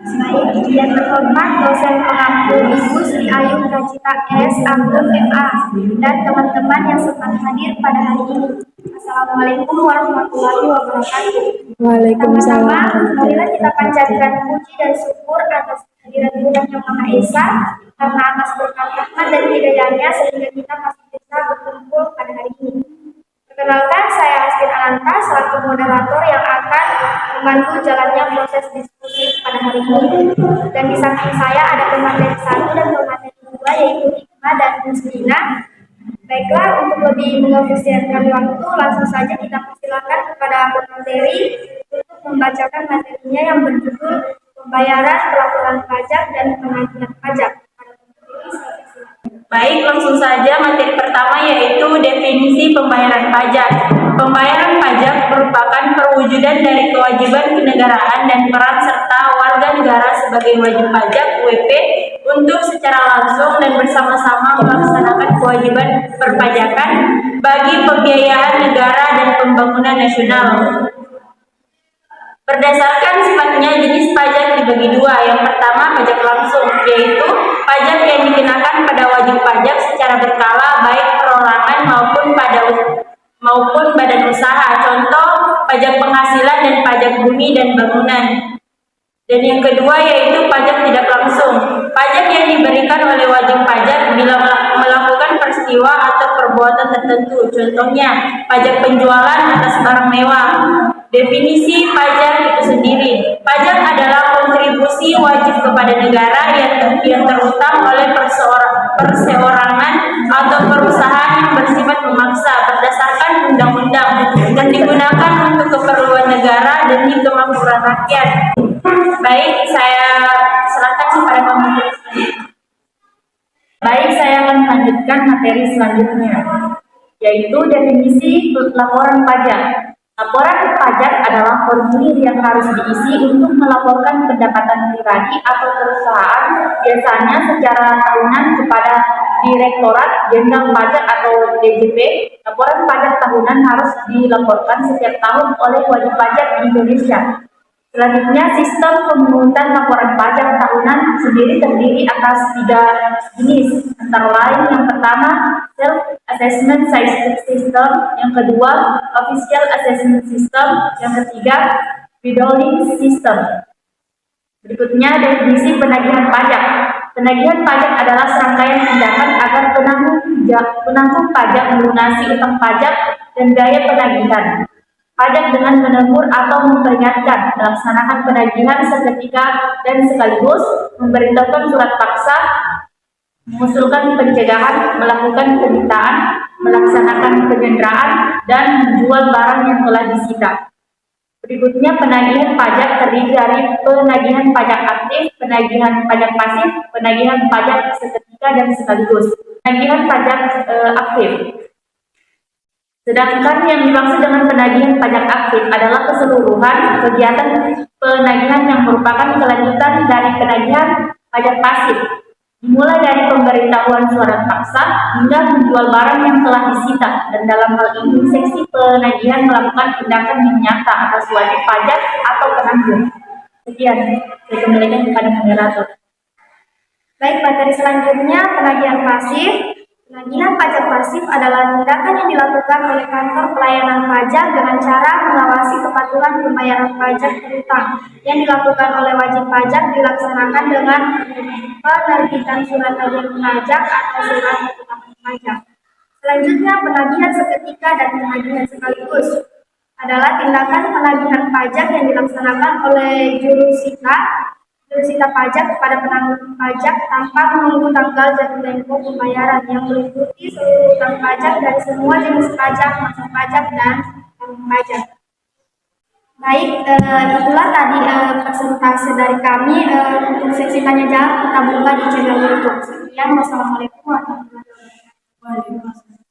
Baik, yang terhormat dosen pengampu Ibu Sri Ayu Rajita S. Anggun MA dan teman-teman yang sempat hadir pada hari ini. Assalamualaikum warahmatullahi wabarakatuh. Waalaikumsalam. Pertama-tama, marilah kita panjatkan puji dan syukur atas kehadiran Tuhan Yang Maha Esa karena atas berkat rahmat dan hidayahnya sehingga kita masih bisa berkumpul pada hari ini. Perkenalkan, saya Astin Ananta selaku moderator yang akan membantu jalannya proses diskusi pada hari ini. Dan di samping saya ada pemateri 1 dan pemateri 2 yaitu Hikmah dan Mustina. Baiklah, untuk lebih mengefisienkan waktu, langsung saja kita persilakan kepada pemateri untuk membacakan materinya yang berjudul Pembayaran Pelaporan Pajak dan Penagihan Pajak. Baik, langsung saja materi pertama yaitu definisi pembayaran pajak. Pembayaran pajak merupakan perwujudan dari kewajiban kenegaraan dan peran serta warga negara sebagai wajib pajak (WP) untuk secara langsung dan bersama-sama melaksanakan kewajiban perpajakan bagi pembiayaan negara dan pembangunan nasional. Berdasarkan sifatnya, jenis pajak dibagi dua. Yang pertama, pajak langsung, yaitu pajak yang dikenakan pada wajib pajak secara berkala, baik perorangan maupun badan usaha. Contoh, pajak penghasilan dan pajak bumi dan bangunan. Dan yang kedua yaitu pajak tidak langsung, pajak yang diberikan oleh wajib pajak bila melakukan peristiwa atau perbuatan tertentu. Contohnya, pajak penjualan atas barang mewah. Definisi pajak itu sendiri. Pajak adalah kontribusi wajib kepada negara yang terutang oleh perseorangan atau perusahaan yang bersifat memaksa berdasarkan undang-undang dan digunakan untuk keperluan negara demi kemakmuran rakyat. Baik, saya serahkan kepada pemateri selanjutnya. Baik, saya akan melanjutkan materi selanjutnya, yaitu definisi laporan pajak. Laporan pajak adalah formulir yang harus diisi untuk melaporkan pendapatan pribadi atau perusahaan, biasanya secara tahunan kepada Direktorat Jenderal Pajak atau DJP. Laporan pajak tahunan harus dilaporkan setiap tahun oleh wajib pajak di Indonesia. Selanjutnya, sistem pemungutan laporan pajak tahunan sendiri terdiri atas 3 jenis, antara lain yang pertama, Self-Assessment System, yang kedua, Official Assessment System, yang ketiga, Withholding System. Berikutnya, definisi penagihan pajak. Penagihan pajak adalah serangkaian tindakan agar penanggung pajak melunasi utang pajak dan biaya penagihan pajak dengan menegur atau memperingatkan, melaksanakan penagihan seketika dan sekaligus, memberitahukan surat paksa, mengusulkan pencegahan, melakukan penyitaan, melaksanakan penyanderaan, dan menjual barang yang telah disita. Berikutnya, penagihan pajak terdiri dari penagihan pajak aktif, penagihan pajak pasif, penagihan pajak seketika dan sekaligus. Penagihan pajak aktif. Sedangkan yang dimaksud dengan penagihan pajak aktif adalah keseluruhan kegiatan penagihan yang merupakan kelanjutan dari penagihan pajak pasif, dimulai dari pemberitahuan surat paksa hingga menjual barang yang telah disita, dan dalam hal ini seksi penagihan melakukan tindakan yang nyata atas wajib pajak atau penagih. Sekian, saya kembalikan kepada moderator. Baik, materi selanjutnya penagihan pasif. Penagihan pajak pasif adalah tindakan yang dilakukan oleh kantor pelayanan pajak dengan cara mengawasi kepatuhan pembayaran pajak berutang yang dilakukan oleh wajib pajak dilaksanakan dengan penerbitan surat tagihan pajak atau surat keterangan pajak. Selanjutnya, penagihan seketika dan penagihan sekaligus adalah tindakan penagihan pajak yang dilaksanakan oleh jurusita pajak kepada penanggung pajak tanpa menunggu tanggal jatuh tempo pembayaran yang meliputi seluruh utang pajak dari semua jenis pajak, masa pajak, dan tanggung pajak. Baik, itulah tadi presentasi dari kami. Untuk seksi tanya jawab kita buka di channel YouTube. Sekian, wassalamualaikum warahmatullahi wabarakatuh.